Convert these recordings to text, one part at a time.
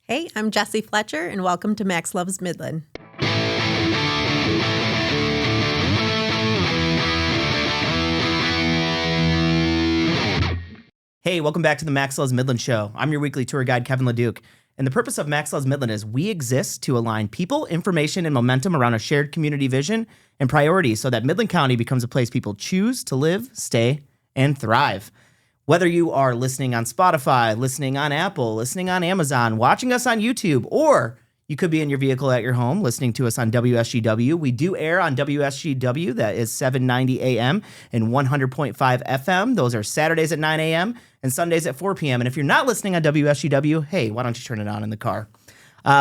Hey, I'm Jesse Fletcher, and welcome to Max Loves Midland. Hey, welcome back to the Max Loves Midland Show. I'm your weekly tour guide, Kevin LaDuke. And the purpose of Max Loves Midland is we exist to align people, information, and momentum around a shared community vision and priorities so that Midland County becomes a place people choose to live, stay, and thrive. Whether you are listening on Spotify, listening on Apple, listening on Amazon, watching us on YouTube, or you could be in your vehicle at your home listening to us on WSGW. We do air on WSGW. That is 790 AM and 100.5 FM. Those are Saturdays at 9 AM and Sundays at 4 PM. And if you're not listening on WSGW, hey, why don't you turn it on in the car?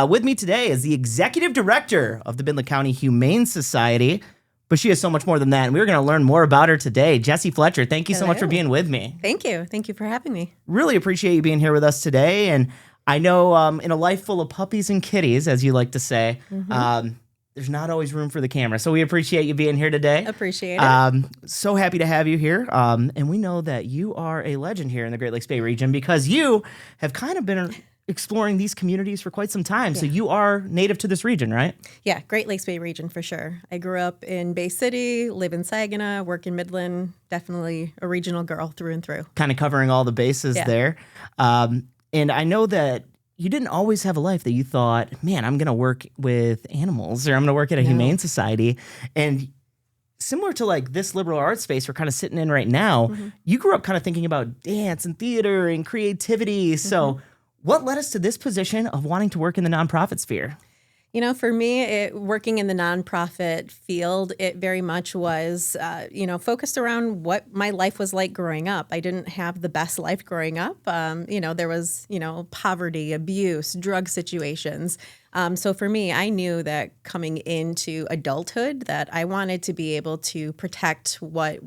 With me today is the Executive Director of the Midland County Humane Society, but she is so much more than that, and we're going to learn more about her today. Jesse Fletcher, thank you so much for being with me. Thank you. Thank you for having me. Really appreciate you being here with us today. And I know in a life full of puppies and kitties, as you like to say, there's not always room for the camera. So we appreciate you being here today. Appreciate it. So happy to have you here. And we know that you are a legend here in the Great Lakes Bay region because you have kind of been exploring these communities for quite some time. Yeah. So you are native to this region, right? Yeah, Great Lakes Bay region for sure. I grew up in Bay City, live in Saginaw, work in Midland. Definitely a regional girl through and through. Kind of covering all the bases there. And I know that you didn't always have a life that you thought, man, I'm going to work with animals or I'm going to work at a humane society. And similar to like this liberal arts space we're kind of sitting in right now, you grew up kind of thinking about dance and theater and creativity. So what led us to this position of wanting to work in the nonprofit sphere? You know, for me, working in the nonprofit field, it very much was, focused around what my life was like growing up. I didn't have the best life growing up. There was, poverty, abuse, drug situations. So for me, I knew that coming into adulthood that I wanted to be able to protect what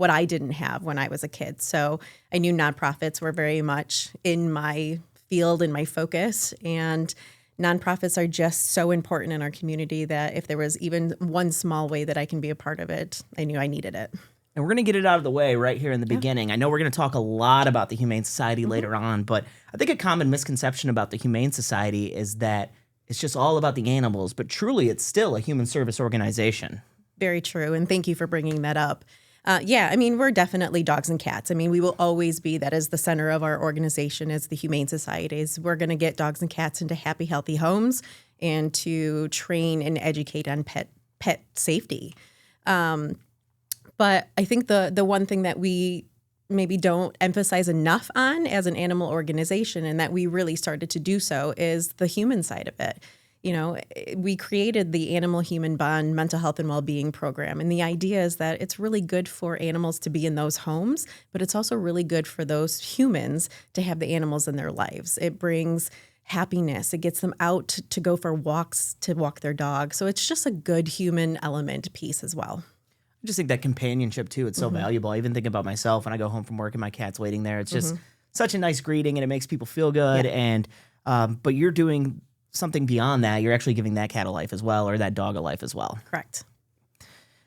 I didn't have when I was a kid. So I knew nonprofits were very much in my field and my focus, and nonprofits are just so important in our community that if there was even one small way that I can be a part of it, I knew I needed it. And we're going to get it out of the way right here in the beginning. I know we're going to talk a lot about the Humane Society later on, but I think a common misconception about the Humane Society is that it's just all about the animals, but truly it's still a human service organization. Very true, and thank you for bringing that up. We're definitely dogs and cats. We will always be, that is the center of our organization is the Humane Societies. We're going to get dogs and cats into happy, healthy homes and to train and educate on pet safety. But I think the one thing that we maybe don't emphasize enough on as an animal organization, and that we really started to do so, is the human side of it. We created the Animal-Human Bond Mental Health and Wellbeing Program. And the idea is that it's really good for animals to be in those homes, but it's also really good for those humans to have the animals in their lives. It brings happiness. It gets them out to go for walks, to walk their dog. So it's just a good human element piece as well. I just think that companionship, too, it's so valuable. I even think about myself when I go home from work and my cat's waiting there. It's just such a nice greeting, and it makes people feel good. Yeah. And but you're doing something beyond that. You're actually giving that cat a life as well, or that dog a life as well. Correct.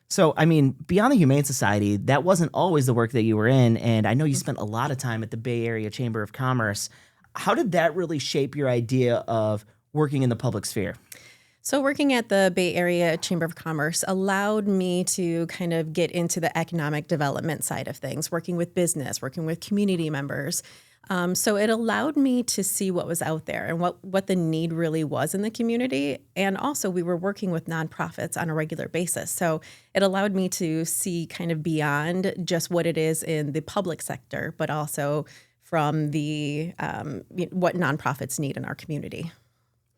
So, beyond the Humane Society, that wasn't always the work that you were in, and I know you spent a lot of time at the Bay Area Chamber of Commerce. How did that really shape your idea of working in the public sphere? So working at the Bay Area Chamber of Commerce allowed me to kind of get into the economic development side of things, working with business, working with community members. So it allowed me to see what was out there and what the need really was in the community. And also we were working with nonprofits on a regular basis. So it allowed me to see kind of beyond just what it is in the public sector, but also from the what nonprofits need in our community.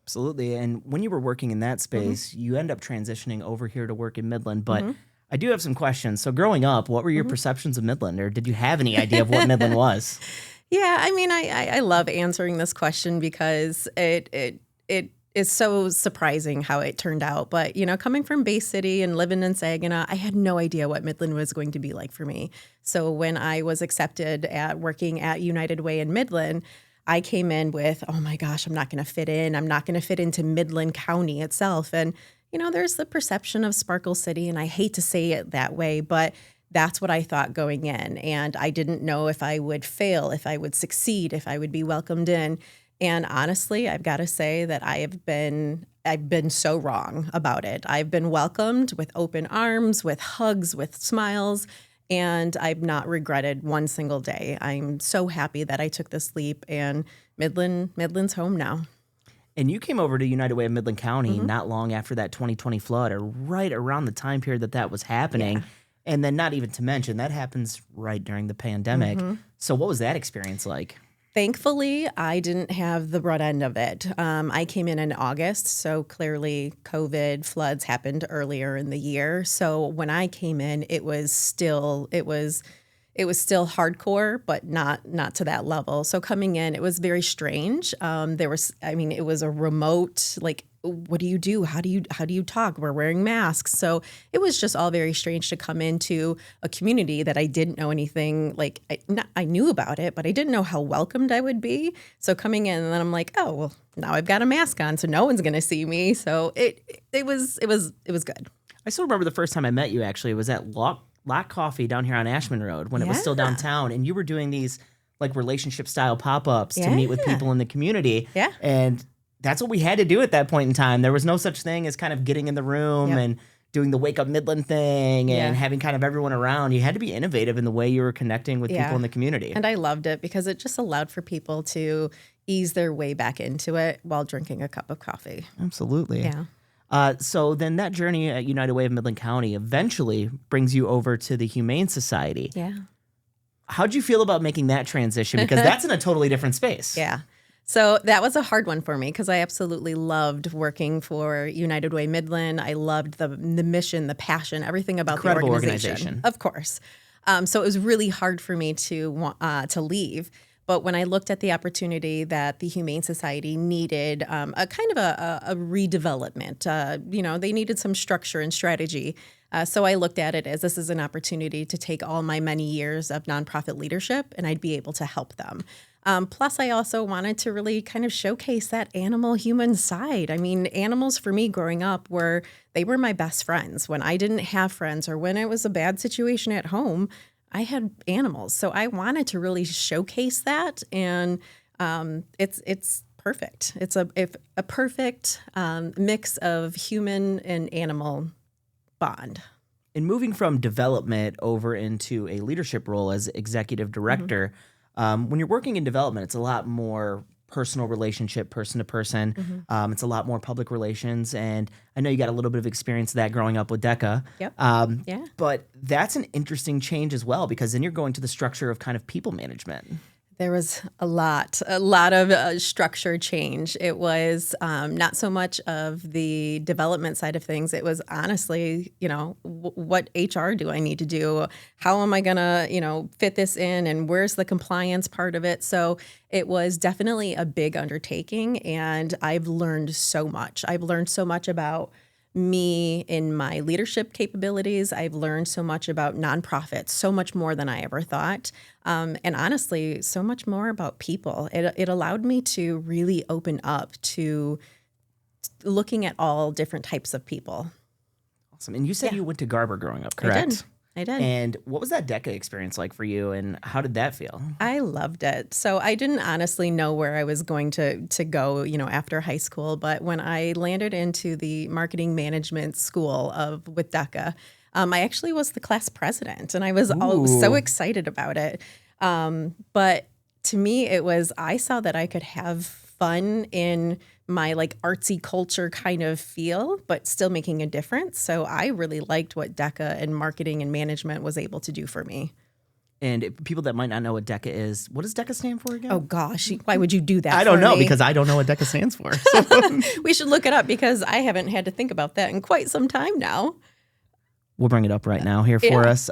Absolutely. And when you were working in that space, you end up transitioning over here to work in Midland. But I do have some questions. So growing up, what were your perceptions of Midland, or did you have any idea of what Midland was? Yeah, I love answering this question because it is so surprising how it turned out. But, coming from Bay City and living in Saginaw, I had no idea what Midland was going to be like for me. So when I was accepted at working at United Way in Midland, I came in with, oh my gosh, I'm not going to fit in. I'm not going to fit into Midland County itself. And, there's the perception of Sparkle City, and I hate to say it that way, but that's what I thought going in. And I didn't know if I would fail, if I would succeed, if I would be welcomed in. And honestly, I've got to say that I've been so wrong about it. I've been welcomed with open arms, with hugs, with smiles, and I've not regretted one single day. I'm so happy that I took this leap, and Midland's home now. And you came over to United Way of Midland County not long after that 2020 flood, or right around the time period that was happening. Yeah. And then not even to mention, that happens right during the pandemic. So what was that experience like? Thankfully, I didn't have the brunt end of it. I came in August, so clearly COVID floods happened earlier in the year. So when I came in, it was still hardcore, but not to that level. So coming in, it was very strange. It was a remote, like, what do you do? How do you talk? We're wearing masks. So it was just all very strange to come into a community that I didn't know anything, like, I knew about it, but I didn't know how welcomed I would be. So coming in, and then I'm like, oh, well, now I've got a mask on, so no one's going to see me. So it was good. I still remember the first time I met you, actually. It was at Lock Coffee down here on Ashman Road when it was still downtown, and you were doing these like relationship style pop-ups to meet with people in the community. Yeah. And that's what we had to do at that point in time. There was no such thing as kind of getting in the room and doing the Wake Up Midland thing and having kind of everyone around. You had to be innovative in the way you were connecting with people in the community. And I loved it because it just allowed for people to ease their way back into it while drinking a cup of coffee. Absolutely. Yeah. So then that journey at United Way of Midland County eventually brings you over to the Humane Society. Yeah. How'd you feel about making that transition? Because that's in a totally different space. Yeah. So that was a hard one for me because I absolutely loved working for United Way Midland. I loved the mission, the passion, everything about Incredible the organization. Of course. So it was really hard for me to leave. But when I looked at the opportunity that the Humane Society needed a kind of a redevelopment, they needed some structure and strategy. So I looked at it as this is an opportunity to take all my many years of nonprofit leadership and I'd be able to help them. Plus, I also wanted to really kind of showcase that animal-human side. I mean, animals for me growing up were my best friends. When I didn't have friends or when it was a bad situation at home, I had animals. So I wanted to really showcase that, and it's perfect. It's a perfect mix of human and animal bond. In moving from development over into a leadership role as executive director, when you're working in development, it's a lot more personal relationship, person to person. It's a lot more public relations. And I know you got a little bit of experience of that growing up with DECA. Yep. But that's an interesting change as well, because then you're going to the structure of kind of people management. There was a lot of structure change. It was not so much of the development side of things. It was honestly, what HR do I need to do? How am I going to, fit this in? And where's the compliance part of it? So it was definitely a big undertaking. And I've learned so much. I've learned so much about me in my leadership capabilities. I've learned so much about nonprofits, so much more than I ever thought. And honestly, so much more about people. It allowed me to really open up to looking at all different types of people. Awesome. And you said you went to Garber growing up, correct? I did. And what was that DECA experience like for you, and how did that feel? I loved it. So I didn't honestly know where I was going to go, after high school. But when I landed into the marketing management school with DECA, I actually was the class president, and I was so excited about it. But to me, I saw that I could have fun in my artsy culture kind of feel, but still making a difference. So I really liked what DECA and marketing and management was able to do for me. And people that might not know what DECA is, what does DECA stand for again? Oh gosh, why would you do that? I don't know, me? because I don't know what DECA stands for. So. We should look it up because I haven't had to think about that in quite some time now. We'll bring it up right now here for us.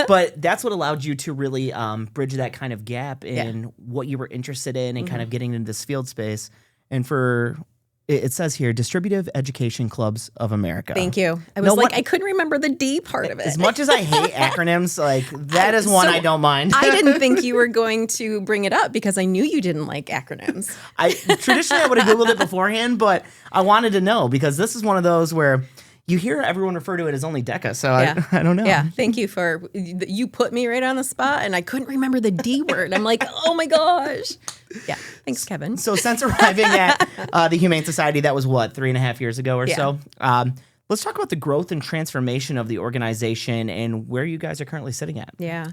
But that's what allowed you to really bridge that kind of gap in what you were interested in and kind of getting into this field space. And it says here, Distributive Education Clubs of America. Thank you. I couldn't remember the D part of it. As much as I hate acronyms, that is one I don't mind. I didn't think you were going to bring it up because I knew you didn't like acronyms. Traditionally, I would have Googled it beforehand, but I wanted to know because this is one of those where You hear everyone refer to it as only DECA, so Yeah. I don't know. Yeah, thank you you put me right on the spot, and I couldn't remember the D word. I'm like, oh my gosh. Yeah, thanks, Kevin. So since arriving at the Humane Society, that was what, 3.5 years ago or so? Let's talk about the growth and transformation of the organization and where you guys are currently sitting at. Yeah.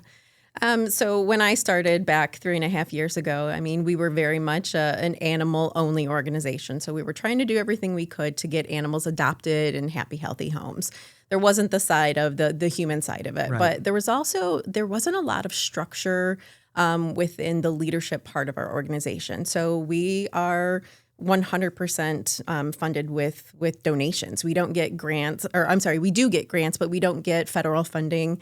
So when I started back 3.5 years ago, I mean, we were very much an animal-only organization. So we were trying to do everything we could to get animals adopted in happy, healthy homes. There wasn't the side of the human side of it, Right. but there wasn't a lot of structure within the leadership part of our organization. So we are 100% funded with donations. We don't get grants, or I'm sorry, we do get grants, but we don't get federal funding.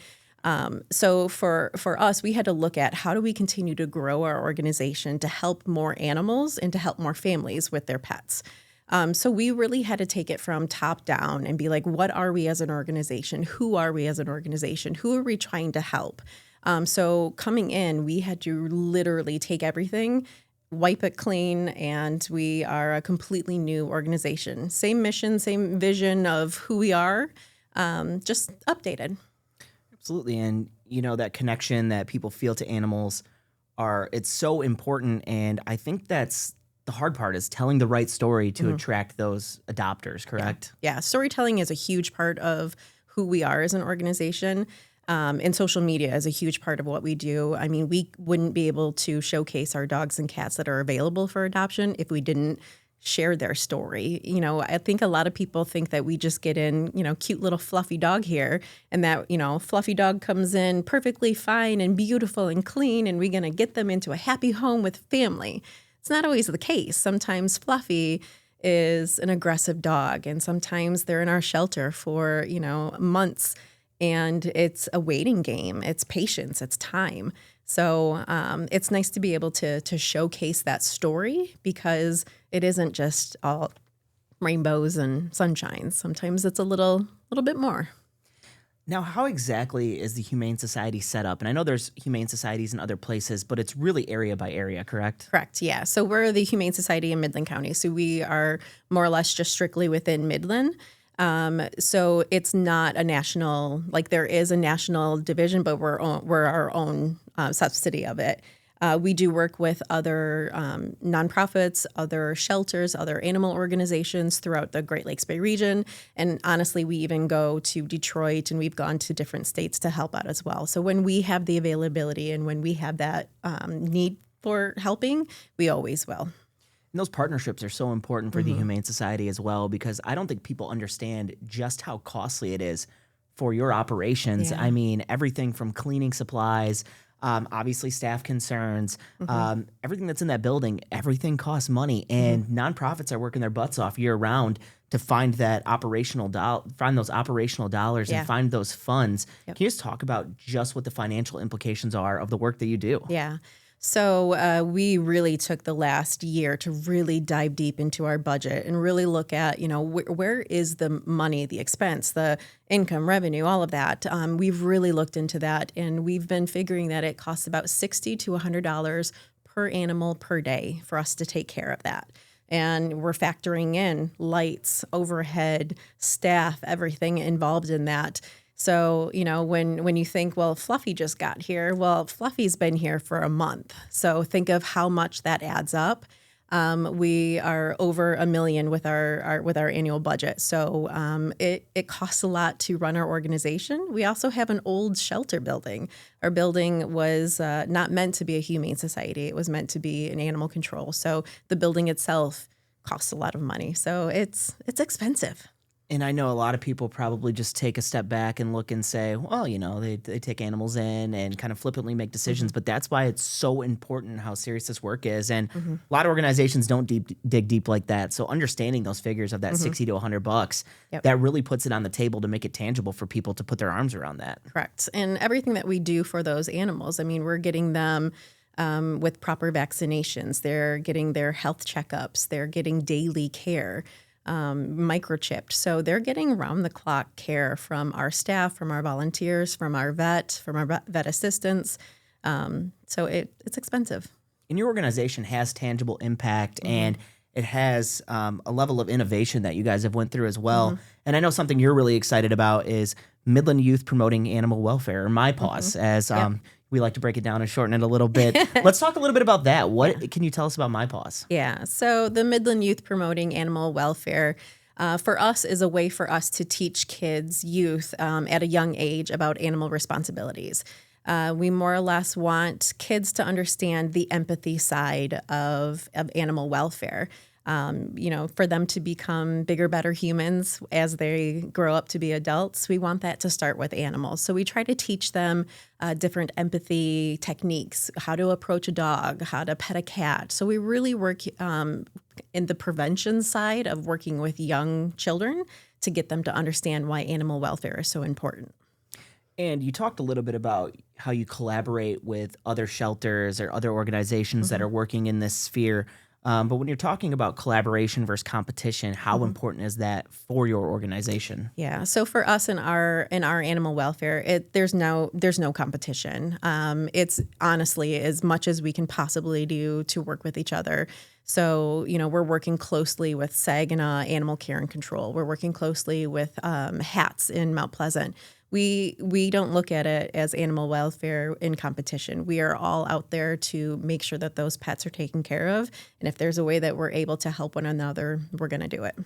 So for us, we had to look at how do we continue to grow our organization to help more animals and to help more families with their pets. So we really had to take it from top down and be like, what are we as an organization? Who are we as an organization? Who are we trying to help? So coming in, we had to literally take everything, wipe it clean, and we are a completely new organization. Same mission, same vision of who we are, just updated. Absolutely. And, that connection that people feel to animals it's so important. And I think that's the hard part is telling the right story to attract those adopters, correct? Yeah. Storytelling is a huge part of who we are as an organization. And social media is a huge part of what we do. I mean, we wouldn't be able to showcase our dogs and cats that are available for adoption if we didn't share their story. I think a lot of people think that we just get in, cute little fluffy dog here, and that, fluffy dog comes in perfectly fine and beautiful and clean, and we're going to get them into a happy home with family. It's not always the case. Sometimes Fluffy is an aggressive dog, and sometimes they're in our shelter for, months, and it's a waiting game. It's patience. It's time. So it's nice to be able to showcase that story, because it isn't just all rainbows and sunshines. Sometimes it's a little bit more. Now, how exactly is the Humane Society set up? And I know there's Humane Societies in other places, but it's really area by area, correct? Correct, yeah. So we're the Humane Society in Midland County. So we are more or less just strictly within Midland. So it's not a national, like there is a national division, but we're our own subsidy of it. We do work with other nonprofits, other shelters, other animal organizations throughout the Great Lakes Bay region. And honestly, we even go to Detroit, and we've gone to different states to help out as well. So when we have the availability and when we have that need for helping, we always will. And those partnerships are so important for the Humane Society as well, because I don't think people understand just how costly it is for your operations. Yeah. I mean, everything from cleaning supplies, obviously staff concerns, everything that's in that building, everything costs money. And nonprofits are working their butts off year round to find that find those operational dollars and find those funds. Yep. Can you just talk about just what the financial implications are of the work that you do? Yeah. So we really took the last year to really dive deep into our budget and really look at, where is the money, the expense, the income, revenue, all of that. We've really looked into that, and we've been figuring that it costs about $60 to $100 per animal per day for us to take care of that. And we're factoring in lights, overhead, staff, everything involved in that. So, when you think, well, Fluffy just got here, well, Fluffy's been here for a month. So think of how much that adds up. We are over $1 million with our annual budget. So it costs a lot to run our organization. We also have an old shelter building. Our building was not meant to be a humane society. It was meant to be an animal control. So the building itself costs a lot of money. So it's expensive. And I know a lot of people probably just take a step back and look and say, well, they take animals in and kind of flippantly make decisions. But that's why it's so important how serious this work is. And a lot of organizations don't dig deep like that. So understanding those figures of that $60 to $100, that really puts it on the table to make it tangible for people to put their arms around that. Correct. And everything that we do for those animals, I mean, we're getting them with proper vaccinations. They're getting their health checkups. They're getting daily care. Microchipped. So they're getting round the clock care from our staff, from our volunteers, from our vet assistants. So it's expensive. And your organization has tangible impact and it has a level of innovation that you guys have went through as well. And I know something you're really excited about is Midland Youth Promoting Animal Welfare, or MyPaws, as we like to break it down and shorten it a little bit. Let's talk a little bit about that. What can you tell us about MyPaws? Yeah, so the Midland Youth Promoting Animal Welfare for us is a way for us to teach kids, youth at a young age about animal responsibilities. We more or less want kids to understand the empathy side of animal welfare. For them to become bigger, better humans as they grow up to be adults. We want that to start with animals. So we try to teach them different empathy techniques, how to approach a dog, how to pet a cat. So we really work in the prevention side of working with young children to get them to understand why animal welfare is so important. And you talked a little bit about how you collaborate with other shelters or other organizations that are working in this sphere. But when you're talking about collaboration versus competition, how important is that for your organization? Yeah. So for us in our animal welfare, there's no competition. It's honestly as much as we can possibly do to work with each other. So, we're working closely with Saginaw Animal Care and Control. We're working closely with HATS in Mount Pleasant. We don't look at it as animal welfare in competition. We are all out there to make sure that those pets are taken care of. And if there's a way that we're able to help one another, we're going to do it.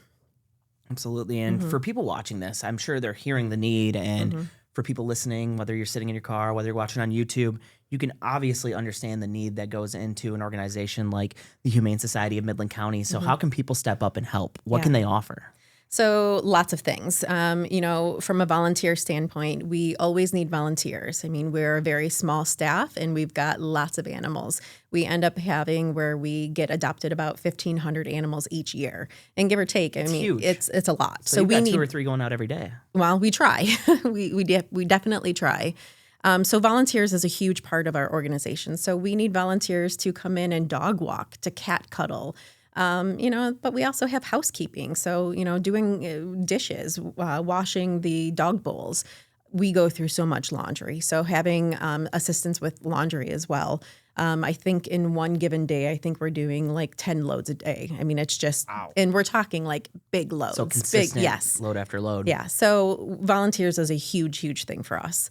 Absolutely. And for people watching this, I'm sure they're hearing the need. And for people listening, whether you're sitting in your car, whether you're watching on YouTube, you can obviously understand the need that goes into an organization like the Humane Society of Midland County. So how can people step up and help? What can they offer? So lots of things. From a volunteer standpoint, we always need volunteers. I mean, we're a very small staff and we've got lots of animals. We end up having where we get adopted about 1,500 animals each year. And give or take, Huge. it's a lot. So we need 2 or 3 going out every day. Well, we try. we definitely try. So volunteers is a huge part of our organization. So we need volunteers to come in and dog walk, to cat cuddle, but we also have housekeeping. So, doing dishes, washing the dog bowls. We go through so much laundry. So having assistance with laundry as well. I think in one given day, I think we're doing like 10 loads a day. I mean, it's just, and we're talking like big loads. So consistent, big, yes. Load after load. Yeah. So volunteers is a huge, huge thing for us.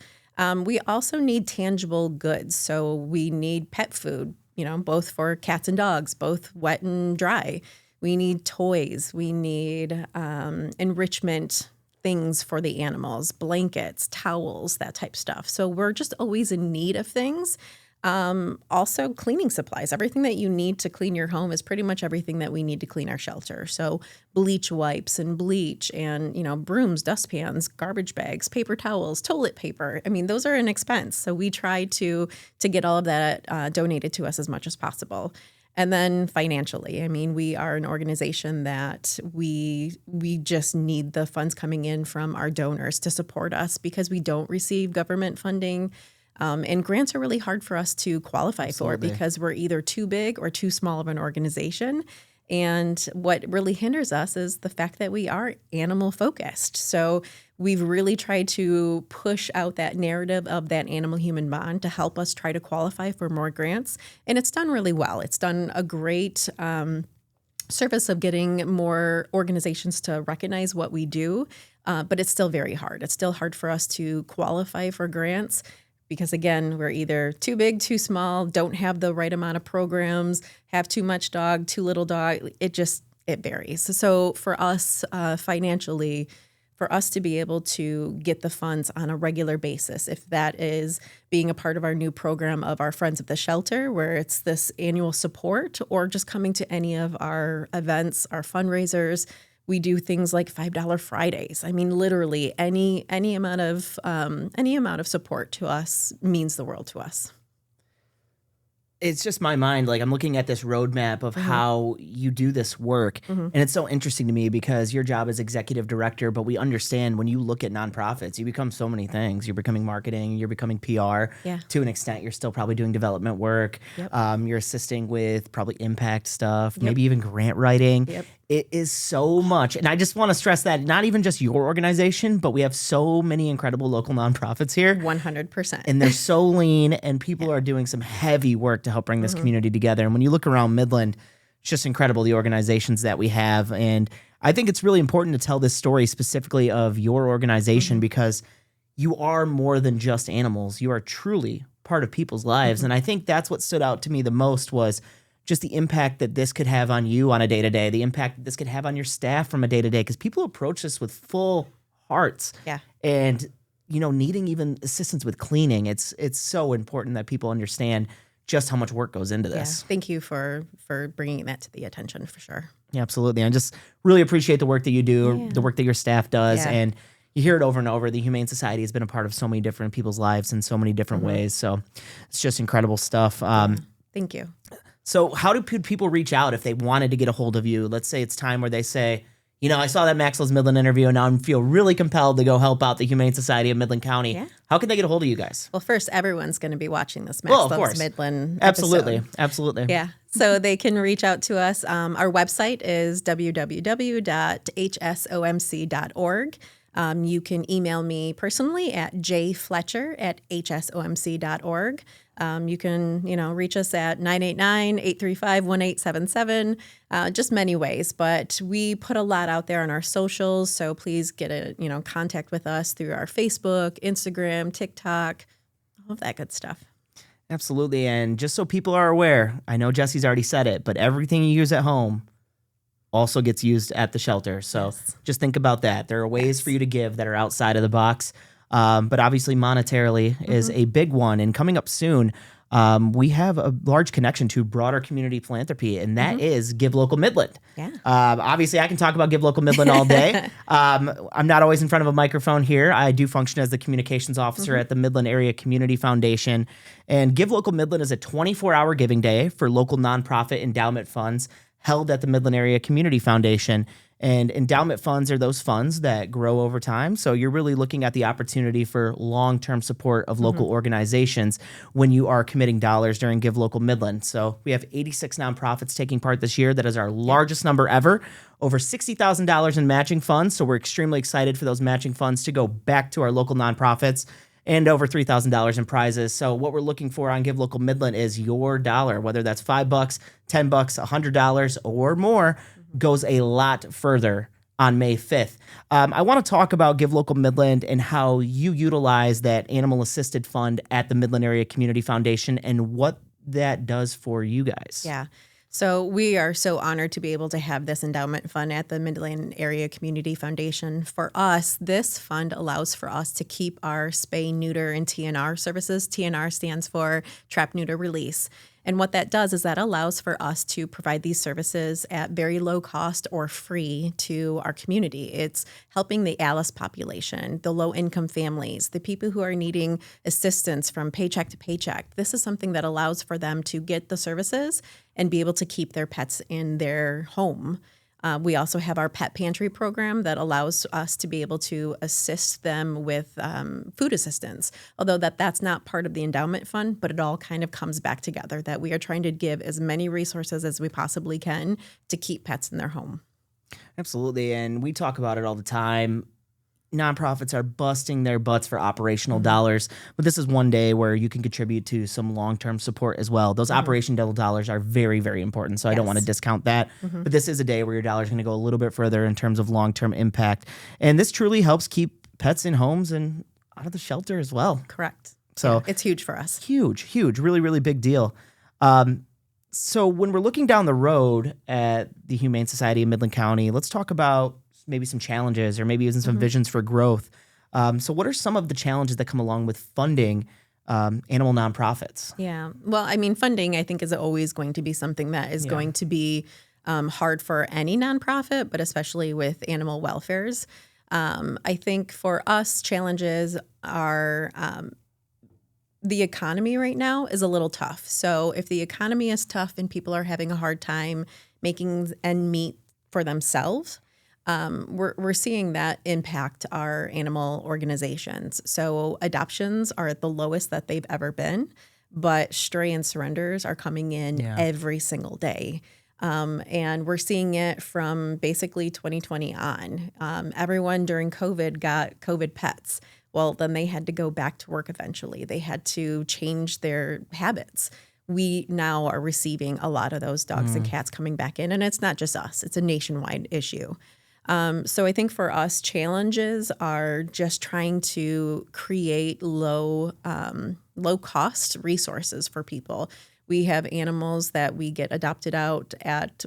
We also need tangible goods. So we need pet food, both for cats and dogs, both wet and dry. We need toys. We need enrichment things for the animals, blankets, towels, that type stuff. So we're just always in need of things. Also cleaning supplies. Everything that you need to clean your home is pretty much everything that we need to clean our shelter. So bleach wipes and bleach and, brooms, dustpans, garbage bags, paper towels, toilet paper. I mean, those are an expense. So we try to get all of that donated to us as much as possible. And then financially, I mean, we are an organization that we just need the funds coming in from our donors to support us because we don't receive government funding. And grants are really hard for us to qualify for because we're either too big or too small of an organization. And what really hinders us is the fact that we are animal focused. So we've really tried to push out that narrative of that animal-human bond to help us try to qualify for more grants. And it's done really well. It's done a great service of getting more organizations to recognize what we do. But it's still very hard. It's still hard for us to qualify for grants. Because again, we're either too big, too small, don't have the right amount of programs, have too much dog, too little dog. It varies. So for us, financially, for us to be able to get the funds on a regular basis, if that is being a part of our new program of our Friends of the Shelter, where it's this annual support, or just coming to any of our events, our fundraisers. We do things like $5 Fridays. I mean, literally any amount of support to us means the world to us. It's just my mind. Like I'm looking at this roadmap of how you do this work. And it's so interesting to me because your job is executive director, but we understand when you look at nonprofits, you become so many things. You're becoming marketing, you're becoming PR. Yeah. To an extent, you're still probably doing development work. Yep. You're assisting with probably impact stuff, maybe even grant writing. Yep. It is so much. And I just want to stress that not even just your organization, but we have so many incredible local nonprofits here. 100%. And they're so lean and people are doing some heavy work to help bring this community together. And when you look around Midland, It's just incredible, the organizations that we have. And I think it's really important to tell this story specifically of your organization because you are more than just animals. You are truly part of people's lives. And I think that's what stood out to me the most was just the impact that this could have on you on a day-to-day, the impact that this could have on your staff from a day-to-day, because people approach this with full hearts. Yeah. And, needing even assistance with cleaning. It's so important that people understand just how much work goes into this. Yeah. Thank you for bringing that to the attention, for sure. Yeah, absolutely. I just really appreciate the work that you do, the work that your staff does. Yeah. And you hear it over and over. The Humane Society has been a part of so many different people's lives in so many different ways. So it's just incredible stuff. Thank you. So how do people reach out if they wanted to get a hold of you? Let's say it's time where they say, I saw that Max Loves Midland interview and now I feel really compelled to go help out the Humane Society of Midland County. Yeah. How can they get a hold of you guys? Well, first, everyone's going to be watching this Max Well, of Loves course. Midland Absolutely. episode. Absolutely. Yeah. So they can reach out to us. Our website is www.hsomc.org. You can email me personally at jfletcher@hsomc.org. You can, reach us at 989-835-1877, just many ways. But we put a lot out there on our socials, so please get contact with us through our Facebook, Instagram, TikTok, all of that good stuff. Absolutely. And just so people are aware, I know Jesse's already said it, but everything you use at home also gets used at the shelter. So just think about that. There are ways for you to give that are outside of the box. But obviously monetarily is a big one. And coming up soon, we have a large connection to broader community philanthropy, and that is Give Local Midland. Yeah. Obviously, I can talk about Give Local Midland all day. I'm not always in front of a microphone here. I do function as the communications officer at the Midland Area Community Foundation. And Give Local Midland is a 24-hour giving day for local nonprofit endowment funds held at the Midland Area Community Foundation. And endowment funds are those funds that grow over time. So you're really looking at the opportunity for long-term support of local organizations when you are committing dollars during Give Local Midland. So we have 86 nonprofits taking part this year. That is our largest number ever. Over $60,000 in matching funds. So we're extremely excited for those matching funds to go back to our local nonprofits. And over $3,000 in prizes. So what we're looking for on Give Local Midland is your dollar, whether that's $5, $10, $100 or more, goes a lot further on May 5th. I want to talk about Give Local Midland and how you utilize that animal assisted fund at the Midland Area Community Foundation and what that does for you guys. Yeah. So we are so honored to be able to have this endowment fund at the Midland Area Community Foundation. For us, this fund allows for us to keep our spay, neuter, and TNR services. TNR stands for Trap, Neuter, Release. And what that does is that allows for us to provide these services at very low cost or free to our community. It's helping the ALICE population, the low-income families, the people who are needing assistance from paycheck to paycheck. This is something that allows for them to get the services and be able to keep their pets in their home. We also have our pet pantry program that allows us to be able to assist them with food assistance, although that's not part of the endowment fund, but it all kind of comes back together that we are trying to give as many resources as we possibly can to keep pets in their home. Absolutely. And we talk about it all the time. Nonprofits are busting their butts for operational dollars, but this is one day where you can contribute to some long-term support as well. Those operational dollars are very, very important, so I don't want to discount that. But this is a day where your dollar is going to go a little bit further in terms of long-term impact. And this truly helps keep pets in homes and out of the shelter as well. Correct. So it's huge for us. Huge, really, really big deal. So when we're looking down the road at the Humane Society of Midland County, let's talk about maybe some challenges or maybe even some visions for growth. So what are some of the challenges that come along with funding animal nonprofits? Yeah. Well, I mean, funding, I think, is always going to be something that is going to be hard for any nonprofit, but especially with animal welfares. I think for us, challenges are the economy right now is a little tough. So if the economy is tough and people are having a hard time making ends meet for themselves, we're seeing that impact our animal organizations. So adoptions are at the lowest that they've ever been, but stray and surrenders are coming in every single day. And we're seeing it from basically 2020 on. Everyone during COVID got COVID pets. Well, then they had to go back to work eventually. They had to change their habits. we now are receiving a lot of those dogs and cats coming back in. And it's not just us, it's a nationwide issue. So I think for us, challenges are just trying to create low cost resources for people. We have animals that we get adopted out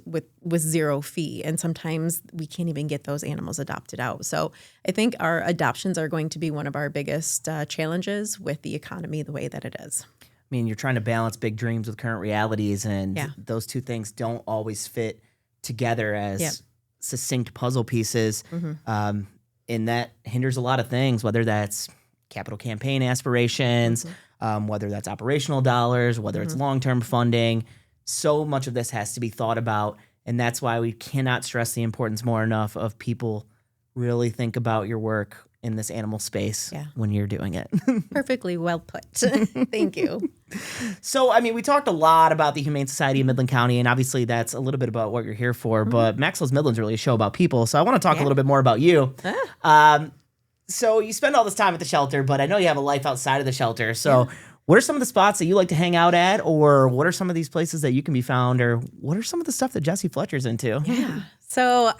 with zero fee, and sometimes we can't even get those animals adopted out. So I think our adoptions are going to be one of our biggest challenges with the economy the way that it is. I mean, you're trying to balance big dreams with current realities, and those two things don't always fit together as succinct puzzle pieces. And that hinders a lot of things, whether that's capital campaign aspirations, whether that's operational dollars, whether it's long-term funding. So much of this has to be thought about, and that's why we cannot stress the importance more enough of people really think about your work in this animal space when you're doing it. Perfectly well put. Thank you. So, I mean, we talked a lot about the Humane Society of Midland County, and obviously that's a little bit about what you're here for, but Max Loves Midland's really a show about people, so I want to talk a little bit more about you. So you spend all this time at the shelter, but I know you have a life outside of the shelter. So what are some of the spots that you like to hang out at, or what are some of these places that you can be found, or what are some of the stuff that Jesse Fletcher's into? Yeah. So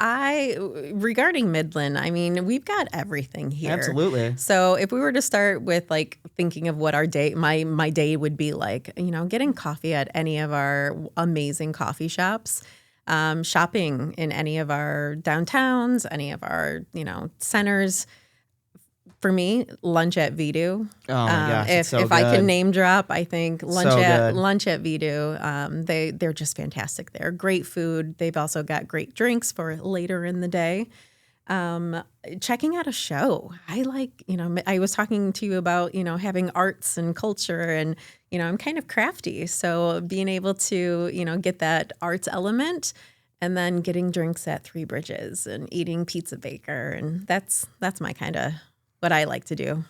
regarding Midland, I mean, we've got everything here. Absolutely. So if we were to start with like thinking of what our day, my day would be like, getting coffee at any of our amazing coffee shops, shopping in any of our downtowns, any of our, centers. For me, lunch at Vidu. Oh my gosh, if I can name drop, I think lunch at Vidu. They're just fantastic. They're great food. They've also got great drinks for later in the day. Checking out a show. I like, I was talking to you about, having arts and culture, and I'm kind of crafty, so being able to get that arts element. And then getting drinks at Three Bridges and eating Pizza Baker, and that's my kind of what I like to do.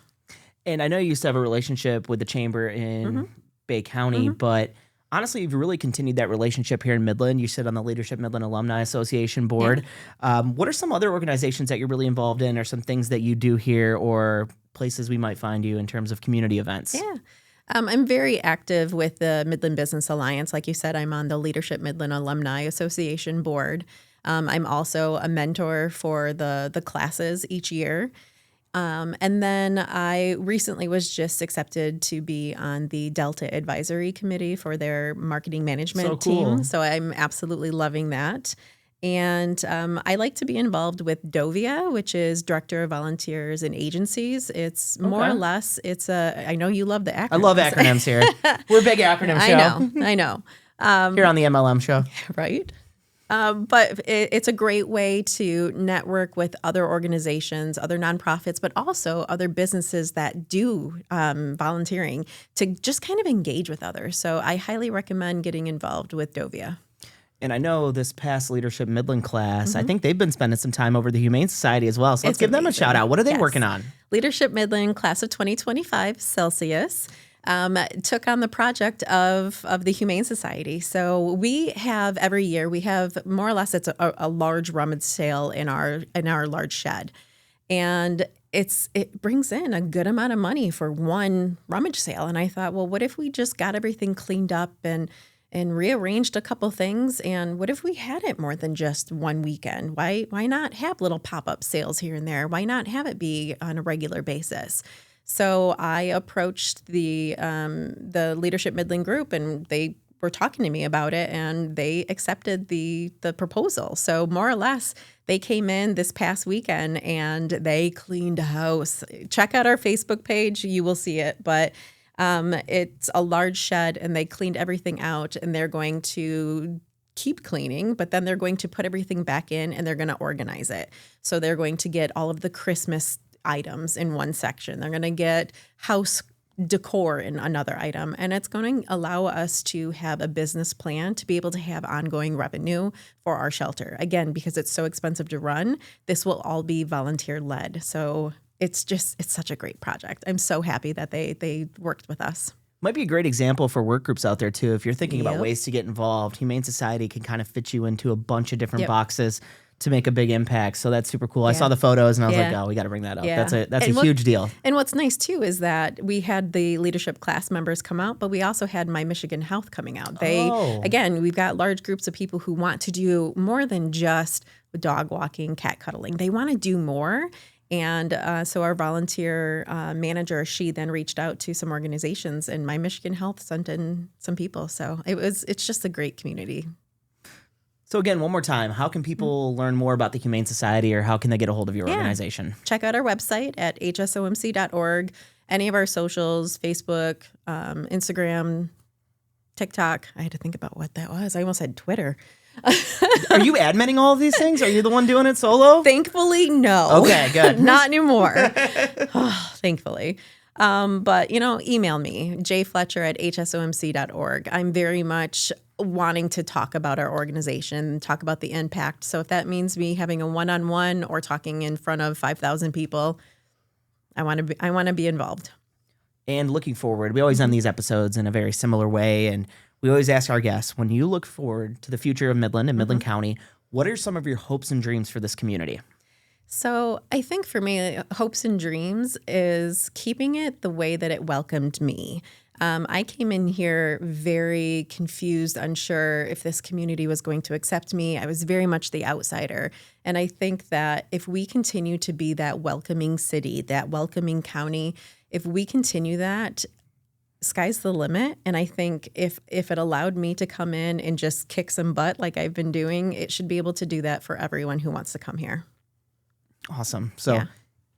And I know you used to have a relationship with the chamber in Bay County, but honestly, you've really continued that relationship here in Midland. You sit on the Leadership Midland Alumni Association board. What are some other organizations that you're really involved in, or some things that you do here, or places we might find you in terms of community events? Yeah. I'm very active with the Midland Business Alliance. Like you said, I'm on the Leadership Midland Alumni Association board. I'm also a mentor for the classes each year. And then I recently was just accepted to be on the Delta Advisory Committee for their marketing management team. So I'm absolutely loving that. And I like to be involved with DOVIA, which is Director of Volunteers and Agencies. It's more or less, I know you love the acronyms. I love acronyms here. We're a big acronym show. I know. Here on the MLM show. Right. But it's a great way to network with other organizations, other nonprofits, but also other businesses that do volunteering to just kind of engage with others. So I highly recommend getting involved with DOVIA. And I know this past Leadership Midland class, I think they've been spending some time over the Humane Society as well. So let's give them a shout out. What are they working on? Leadership Midland class of 2025, Celsius. Took on the project of the Humane Society. So we have every year, we have more or less, it's a large rummage sale in our large shed. And it brings in a good amount of money for one rummage sale. And I thought, well, what if we just got everything cleaned up and rearranged a couple things? And what if we had it more than just one weekend? Why not have little pop-up sales here and there? Why not have it be on a regular basis? So I approached the Leadership Midland group, and they were talking to me about it, and they accepted the proposal. So more or less, they came in this past weekend and they cleaned house. Check out our Facebook page; you will see it. But it's a large shed, and they cleaned everything out, and they're going to keep cleaning, but then they're going to put everything back in, and they're going to organize it. So they're going to get all of the Christmas items in one section. They're going to get house decor in another item, and it's going to allow us to have a business plan to be able to have ongoing revenue for our shelter. Again, because it's so expensive to run, this will all be volunteer led. So it's such a great project. I'm so happy that they worked with us. Might be a great example for work groups out there too. If you're thinking about ways to get involved, Humane Society can kind of fit you into a bunch of different boxes. to make a big impact. So that's super cool. I Yeah. saw the photos and I was like, Yeah. oh, we got to bring that up. Yeah. That's And a huge deal. And what's nice too is that we had the leadership class members come out, but we also had My Michigan Health coming out. Again, we've got large groups of people who want to do more than just dog walking, cat cuddling. They want to do more. And so our volunteer manager, she then reached out to some organizations, and My Michigan Health sent in some people. So it's just a great community. So again, one more time, how can people learn more about the Humane Society, or how can they get a hold of your organization? Check out our website at hsomc.org. Any of our socials, Facebook, Instagram, TikTok. I had to think about what that was. I almost said Twitter. Are you adminning all of these things? Are you the one doing it solo? Thankfully, no. Okay, good. Not anymore. Thankfully. But, email me, jfletcher@hsomc.org. I'm very much wanting to talk about our organization, talk about the impact. So if that means me having a one-on-one or talking in front of 5,000 people, I want to be involved. And looking forward, we always end these episodes in a very similar way. And we always ask our guests, when you look forward to the future of Midland and Midland County, what are some of your hopes and dreams for this community? So I think for me, hopes and dreams is keeping it the way that it welcomed me. I came in here very confused, unsure if this community was going to accept me. I was very much the outsider. And I think that if we continue to be that welcoming city, that welcoming county, if we continue that, sky's the limit. And I think if it allowed me to come in and just kick some butt like I've been doing, it should be able to do that for everyone who wants to come here. Awesome. So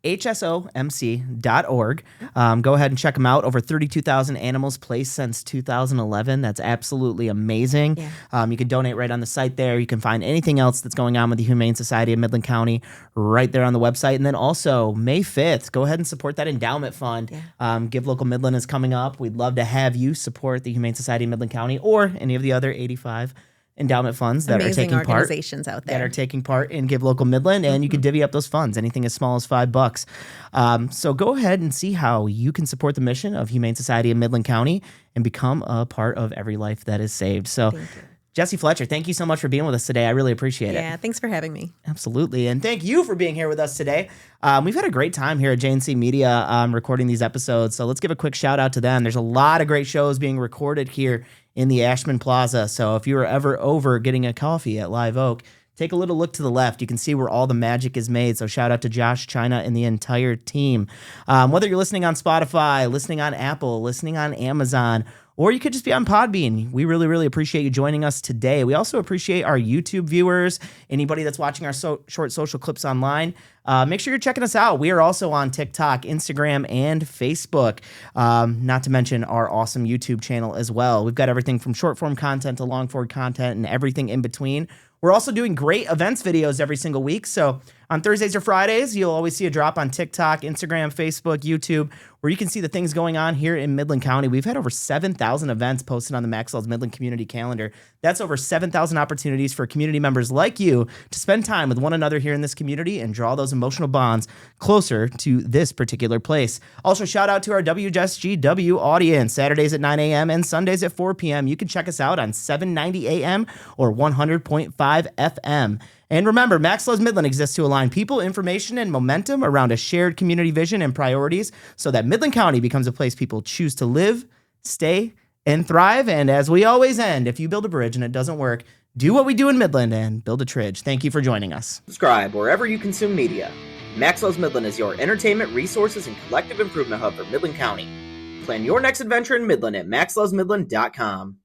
hsomc.org. Go ahead and check them out. Over 32,000 animals placed since 2011. That's absolutely amazing. Yeah. You can donate right on the site there. You can find anything else that's going on with the Humane Society of Midland County right there on the website. And then also May 5th, go ahead and support that endowment fund. Yeah. Give Local Midland is coming up. We'd love to have you support the Humane Society of Midland County or any of the other 85 endowment funds that Amazing are taking organizations out there that are taking part in Give Local Midland, and you can divvy up those funds, anything as small as $5. So go ahead and see how you can support the mission of Humane Society of Midland County and become a part of every life that is saved. So Jesse Fletcher, thank you so much for being with us today. I really appreciate it. Yeah, thanks for having me. Absolutely. And thank you for being here with us today. We've had a great time here at JNC Media recording these episodes. So let's give a quick shout out to them. There's a lot of great shows being recorded here in the Ashman Plaza. So if you were ever over getting a coffee at Live Oak, take a little look to the left. You can see where all the magic is made. So shout out to Josh, China, and the entire team. Whether you're listening on Spotify, listening on Apple, listening on Amazon, or you could just be on Podbean. We really, really appreciate you joining us today. We also appreciate our YouTube viewers, anybody that's watching our short social clips online. Make sure you're checking us out. We are also on TikTok, Instagram, and Facebook, not to mention our awesome YouTube channel as well. We've got everything from short form content to long form content and everything in between. We're also doing great events videos every single week. So on Thursdays or Fridays, you'll always see a drop on TikTok, Instagram, Facebook, YouTube, where you can see the things going on here in Midland County. We've had over 7,000 events posted on the Max Loves Midland community calendar. That's over 7,000 opportunities for community members like you to spend time with one another here in this community and draw those emotional bonds closer to this particular place. Also, shout out to our WSGW audience, Saturdays at 9 a.m. and Sundays at 4 p.m. You can check us out on 790 a.m. or 100.5 FM. And remember, Max Loves Midland exists to align people, information, and momentum around a shared community vision and priorities so that Midland County becomes a place people choose to live, stay, and thrive. And as we always end, if you build a bridge and it doesn't work, do what we do in Midland and build a tridge. Thank you for joining us. Subscribe wherever you consume media. Max Loves Midland is your entertainment, resources, and collective improvement hub for Midland County. Plan your next adventure in Midland at maxlovesmidland.com.